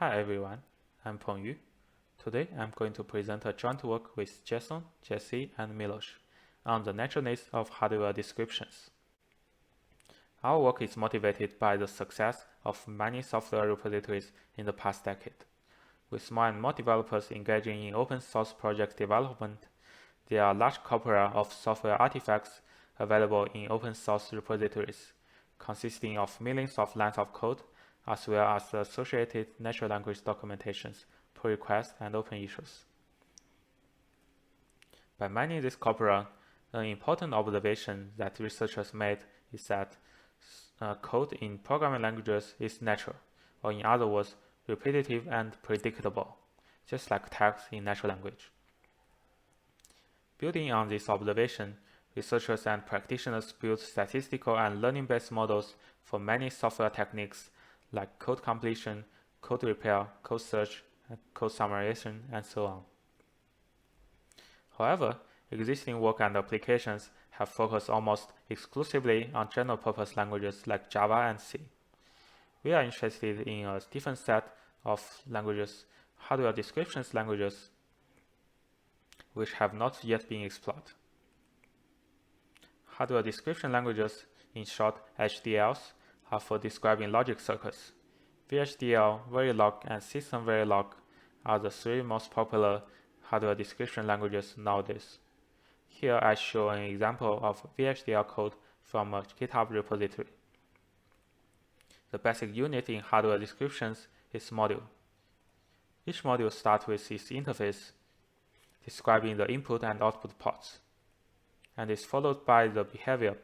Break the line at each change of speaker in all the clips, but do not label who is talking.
Hi everyone, I'm Peng Yu. Today I'm going to present a joint work with Jason, Jesse, and Milos on the naturalness of hardware descriptions. Our work is motivated by the success of many software repositories in the past decade. With more and more developers engaging in open source project development, there are large corpora of software artifacts available in open source repositories, consisting of millions of lines of code, as well as the associated natural language documentations, pull requests, and open issues. By mining this corpora, an important observation that researchers made is that code in programming languages is natural, or in other words, repetitive and predictable, just like text in natural language. Building on this observation, researchers and practitioners built statistical and learning-based models for many software techniques like code completion, code repair, code search, code summarization, and so on. However, existing work and applications have focused almost exclusively on general-purpose languages like Java and C. We are interested in a different set of languages, hardware descriptions languages, which have not yet been explored. Hardware description languages, in short HDLs, are for describing logic circuits. VHDL, Verilog, and System Verilog are the three most popular hardware description languages nowadays. Here I show an example of VHDL code from a GitHub repository. The basic unit in hardware descriptions is module. Each module starts with its interface, describing the input and output ports, and is followed by the behavior.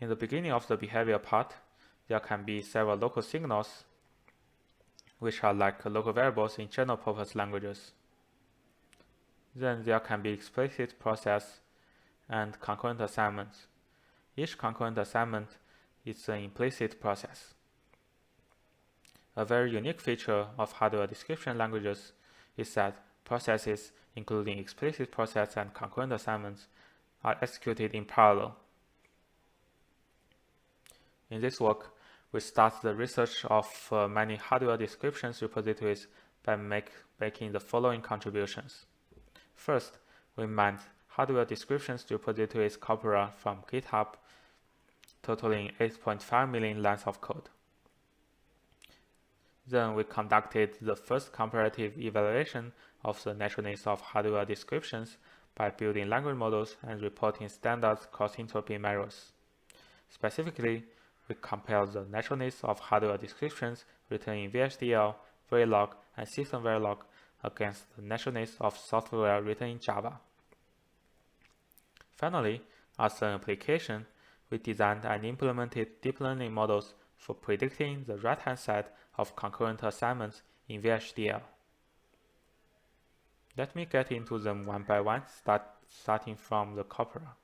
In the beginning of the behavior part, there can be several local signals, which are like local variables in general-purpose languages. Then there can be explicit process and concurrent assignments. Each concurrent assignment is an implicit process. A very unique feature of hardware description languages is that processes, including explicit process and concurrent assignments, are executed in parallel. In this work, we start the research of many hardware descriptions repositories by making the following contributions. First, we mined hardware descriptions repositories corpora from GitHub, totaling 8.5 million lines of code. Then we conducted the first comparative evaluation of the naturalness of hardware descriptions by building language models and reporting standard cross-entropy measures. Specifically, we compared the naturalness of hardware descriptions written in VHDL, Verilog, and System Verilog against the naturalness of software written in Java. Finally, as an application, we designed and implemented deep learning models for predicting the right-hand side of concurrent assignments in VHDL. Let me get into them one by one, starting from the corpora.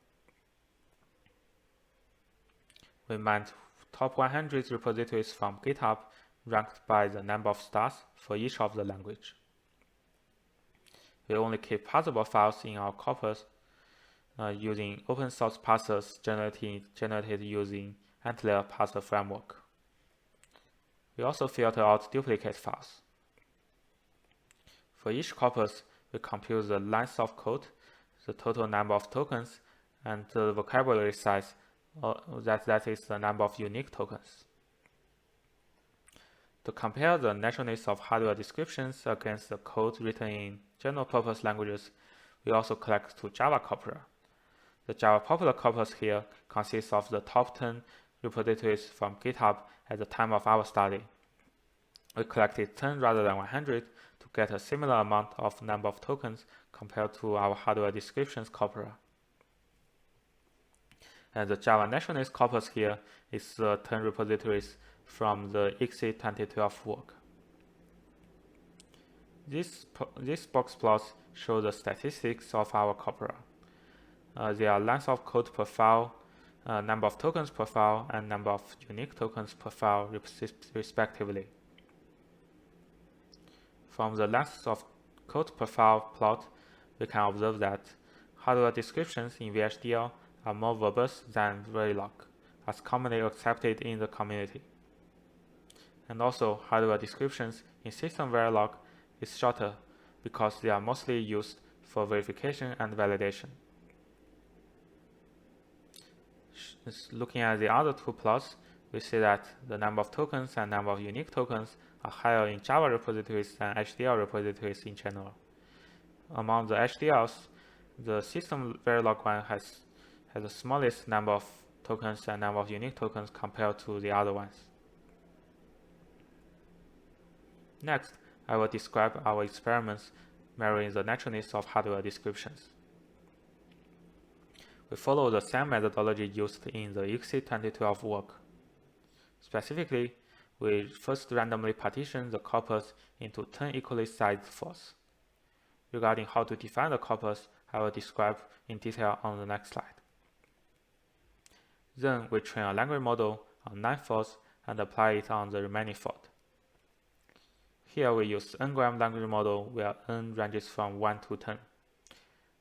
We mined top 100 repositories from GitHub, ranked by the number of stars for each of the language. We only keep parsable files in our corpus using open source parsers generated using Antler parser framework. We also filter out duplicate files. For each corpus, we compute the lines of code, the total number of tokens, and the vocabulary size, that is the number of unique tokens. To compare the naturalness of hardware descriptions against the code written in general-purpose languages, we also collect two Java corpora. The Java popular corpus here consists of the top 10 repositories from GitHub at the time of our study. We collected 10 rather than 100 to get a similar amount of number of tokens compared to our hardware descriptions corpora. And the Java naturalness corpus here is the 10 repositories from the ICSI 2012 work. This box plots show the statistics of our corpora. There are lines of code per file, number of tokens per file, and number of unique tokens per file respectively. From the length of code per file plot, we can observe that hardware descriptions in VHDL are more verbose than Verilog, as commonly accepted in the community. And also, hardware descriptions in System Verilog is shorter because they are mostly used for verification and validation. Looking at the other two plots, we see that the number of tokens and number of unique tokens are higher in Java repositories than HDL repositories in general. Among the HDLs, the System Verilog one has the smallest number of tokens and number of unique tokens compared to the other ones. Next, I will describe our experiments mirroring the naturalness of hardware descriptions. We follow the same methodology used in the ICSI 2012 work. Specifically, we first randomly partition the corpus into 10 equally sized forts. Regarding how to define the corpus, I will describe in detail on the next slide. Then we train a language model on 9 forts and apply it on the remaining fort. Here we use n-gram language model where n ranges from 1 to 10.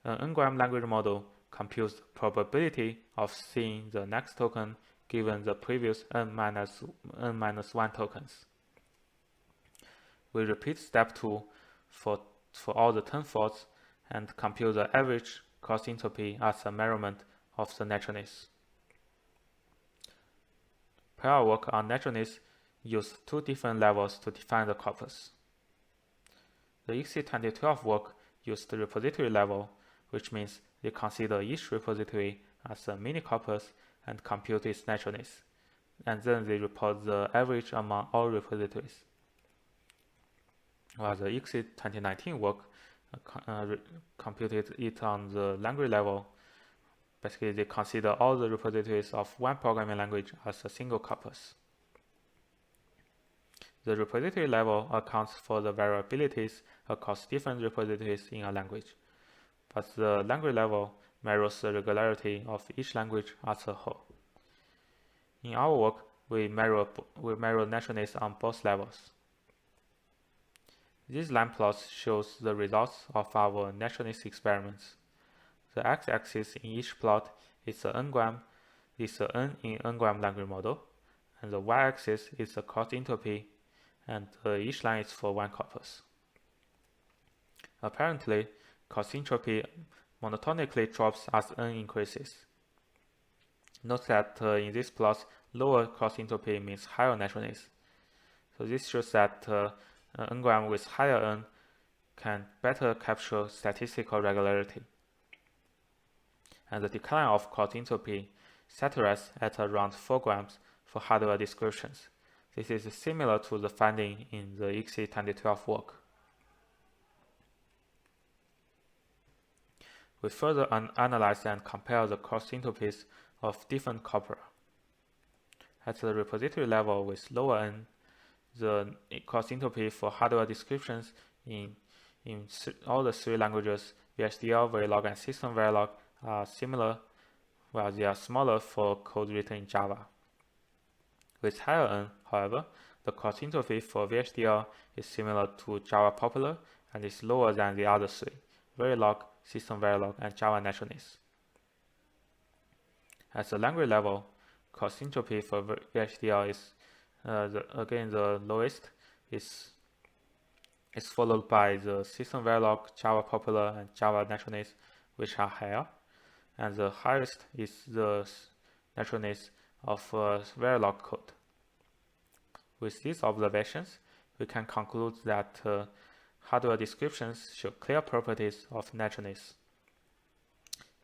An n-gram language model computes the probability of seeing the next token given the previous n-1 tokens. We repeat step 2 for all the 10 forts and compute the average cross entropy as a measurement of the naturalness. Prior work on naturalness used 2 different levels to define the corpus. The ICSI 2012 work used the repository level, which means they consider each repository as a mini corpus and compute its naturalness, and then they report the average among all repositories. While the ICSI 2019 work computed it on the language level. Basically, they consider all the repositories of one programming language as a single corpus. The repository level accounts for the variabilities across different repositories in a language, but the language level measures the regularity of each language as a whole. In our work, we measure naturalness on both levels. This line plot shows the results of our naturalness experiments. The x-axis in each plot is the n-gram, n in n-gram language model, and the y-axis is the cross entropy, and each line is for one corpus. Apparently, cross entropy monotonically drops as n increases. Note that in this plot, lower cross entropy means higher naturalness. So this shows that n-gram with higher n can better capture statistical regularity. And the decline of cross entropy saturates at around 4 grams for hardware descriptions. This is similar to the finding in the ICSI 2012 work. We further analyze and compare the cross entropies of different corpora. At the repository level with lower n, the cross entropy for hardware descriptions in all the 3 languages, VHDL, Verilog, and System Verilog, are similar, while they are smaller for code written in Java. With higher n, however, the cross entropy for VHDL is similar to Java Popular and is lower than the other 3, Verilog, System Verilog, and Java Naturalness. At the language level, cross entropy for VHDL is again the lowest, is followed by the System Verilog, Java Popular, and Java Naturalness, which are higher, and the highest is the naturalness of Verilog code. With these observations, we can conclude that hardware descriptions show clear properties of naturalness.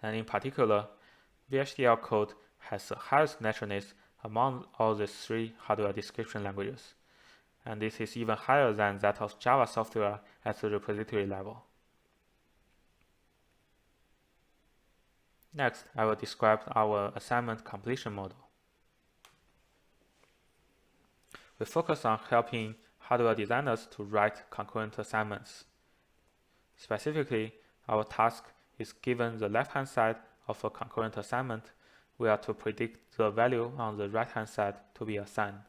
And in particular, VHDL code has the highest naturalness among all the 3 hardware description languages, and this is even higher than that of Java software at the repository level. Next, I will describe our assignment completion model. We focus on helping hardware designers to write concurrent assignments. Specifically, our task is given the left-hand side of a concurrent assignment, we are to predict the value on the right-hand side to be assigned.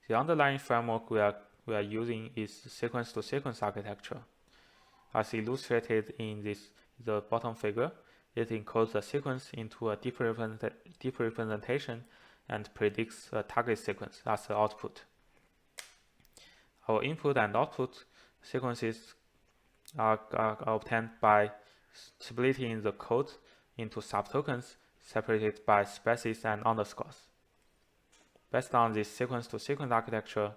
The underlying framework we are using is sequence-to-sequence architecture. As illustrated in the bottom figure, it encodes the sequence into a deep representation and predicts a target sequence as the output. Our input and output sequences are obtained by splitting the code into subtokens separated by spaces and underscores. Based on this sequence-to-sequence architecture,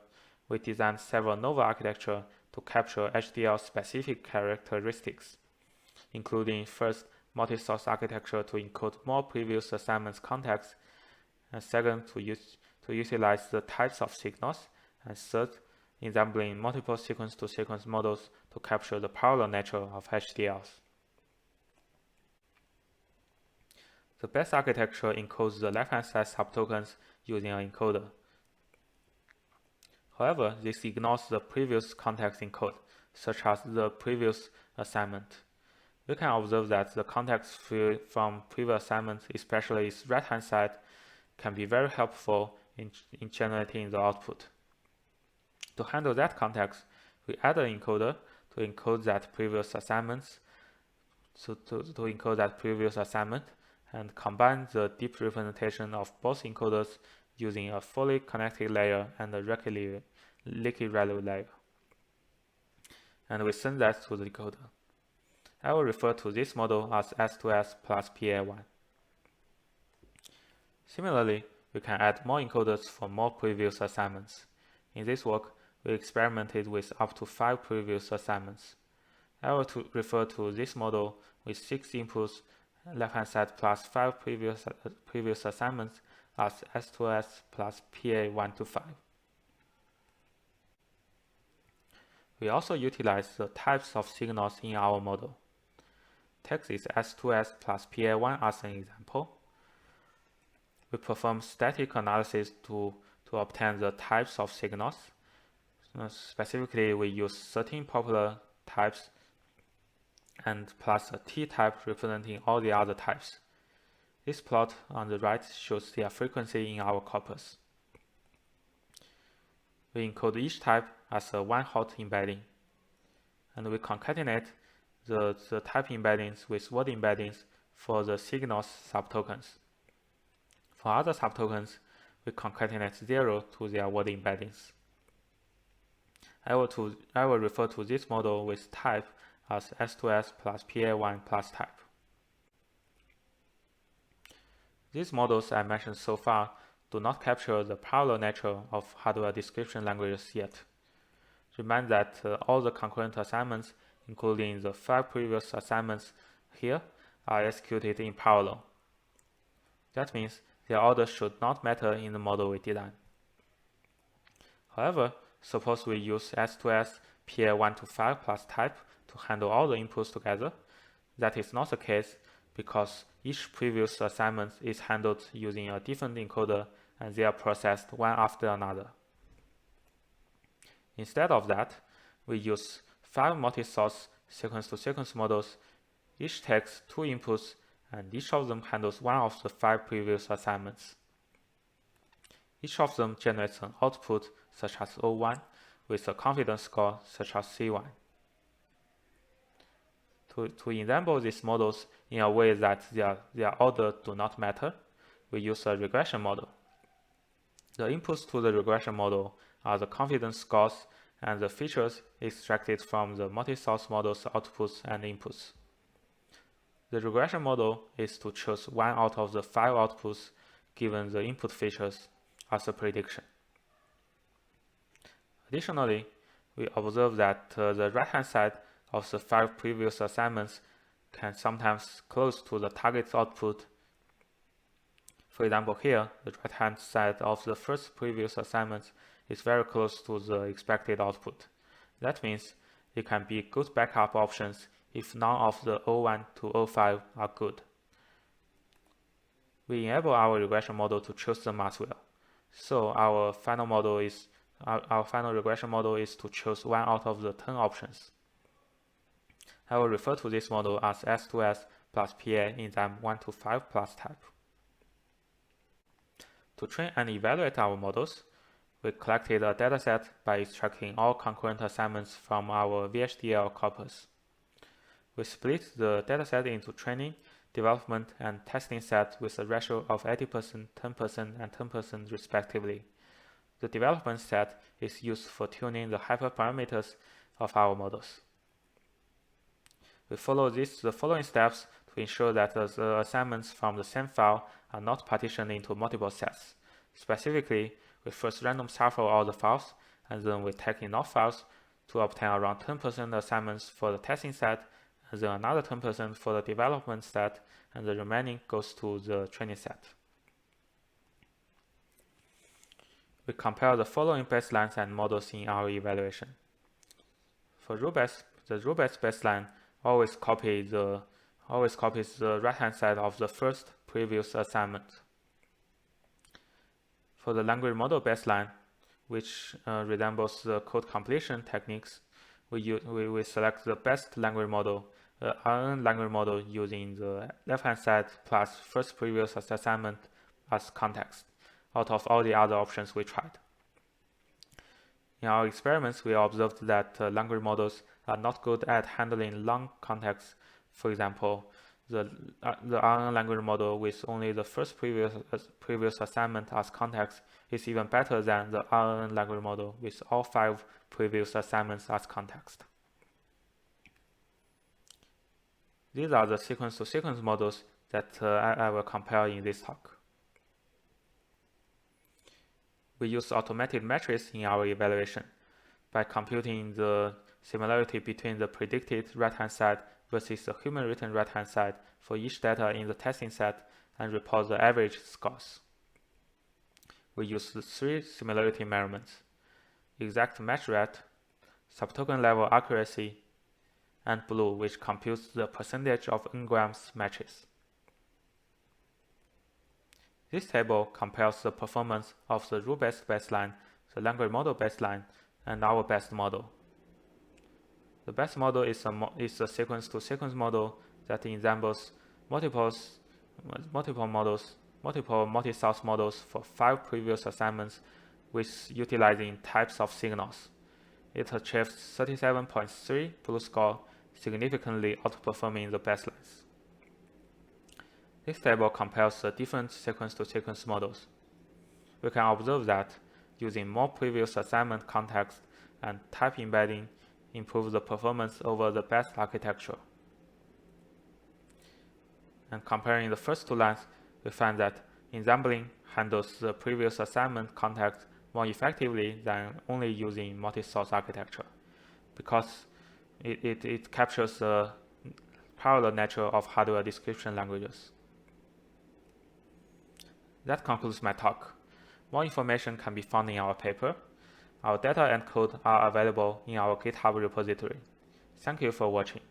we designed several novel architectures to capture HDL-specific characteristics, including first, multi-source architecture to encode more previous assignments context, and second, to utilize the types of signals, and third, ensembling multiple sequence-to-sequence models to capture the parallel nature of HDLs. The base architecture encodes the left-hand side subtokens using an encoder. However, this ignores the previous context encode, such as the previous assignment. We can observe that the context field from previous assignment, especially its right-hand side, can be very helpful in generating the output. To handle that context, we add an encoder to encode that previous assignment, and combine the deep representation of both encoders using a fully connected layer and a liquid ReLU layer. And we send that to the decoder. I will refer to this model as S2S plus PA1. Similarly, we can add more encoders for more previous assignments. In this work, we experimented with up to 5 previous assignments. I will refer to this model with 6 inputs, left-hand side plus 5 previous assignments as S2S plus PA1 to 5. We also utilize the types of signals in our model. Take this S2S plus PA1 as an example. We perform static analysis to obtain the types of signals. Specifically, we use 13 popular types and plus a t-type representing all the other types. This plot on the right shows their frequency in our corpus. We encode each type as a one-hot embedding, and we concatenate the type embeddings with word embeddings for the signals subtokens. For other subtokens, we concatenate 0 to their word embeddings. I will refer to this model with type as S2S plus PA1 plus type. These models I mentioned so far do not capture the parallel nature of hardware description languages yet. Remind that all the concurrent assignments, including the 5 previous assignments here, are executed in parallel. That means their order should not matter in the model we design. However, suppose we use S2S PA1 to 5 plus type to handle all the inputs together. That is not the case because each previous assignment is handled using a different encoder and they are processed one after another. Instead of that, we use 5 multi-source sequence-to-sequence models. Each takes 2 inputs and each of them handles one of the 5 previous assignments. Each of them generates an output such as O1 with a confidence score such as C1. To enable these models in a way that their order do not matter, we use a regression model. The inputs to the regression model are the confidence scores and the features extracted from the multi-source model's outputs and inputs. The regression model is to choose one out of the 5 outputs given the input features as a prediction. Additionally, we observe that the right-hand side of the 5 previous assignments can sometimes close to the target output. For example, here, the right-hand side of the first previous assignment is very close to the expected output. That means it can be good backup options if none of the O1 to O5 are good. We enable our regression model to choose them as well. So our final regression model is to choose one out of the 10 options. I will refer to this model as S2S plus PA in them 1 to 5 plus type. To train and evaluate our models, we collected a dataset by extracting all concurrent assignments from our VHDL corpus. We split the dataset into training development and testing set with a ratio of 80%, 10%, and 10% respectively. The development set is used for tuning the hyperparameters of our models. We follow the following steps to ensure that the assignments from the same file are not partitioned into multiple sets. Specifically, we first random shuffle all the files, and then we take enough files to obtain around 10% assignments for the testing set, and then another 10% for the development set, and the remaining goes to the training set. We compare the following baselines and models in our evaluation. For rule-based, the rule-based baseline always copies the right-hand side of the first previous assignment. For the language model baseline, which resembles the code completion techniques, we select the best language model, RNN language model, using the left-hand side plus first previous assignment as context, out of all the other options we tried. In our experiments, we observed that language models are not good at handling long contexts. For example, the RNN language model with only the first previous assignment as context is even better than the RNN language model with all 5 previous assignments as context. These are the sequence-to-sequence models that I will compare in this talk. We use automated metrics in our evaluation by computing the similarity between the predicted right-hand side versus the human written right-hand side for each data in the testing set and report the average scores. We use the 3 similarity measurements: exact match rate, subtoken level accuracy, and BLEU, which computes the percentage of n-grams matches. This table compares the performance of the rule-based baseline, the language model baseline, and our best model. The best model is a sequence-to-sequence model that resembles multiple multi-source models for 5 previous assignments with utilizing types of signals. It achieves 37.3 BLEU score, significantly outperforming the baselines. This table compares the different sequence-to-sequence models. We can observe that using more previous assignment context and type embedding improves the performance over the best architecture. And comparing the first 2 lines, we find that ensembling handles the previous assignment context more effectively than only using multi-source architecture, because it captures the parallel nature of hardware description languages. That concludes my talk. More information can be found in our paper. Our data and code are available in our GitHub repository. Thank you for watching.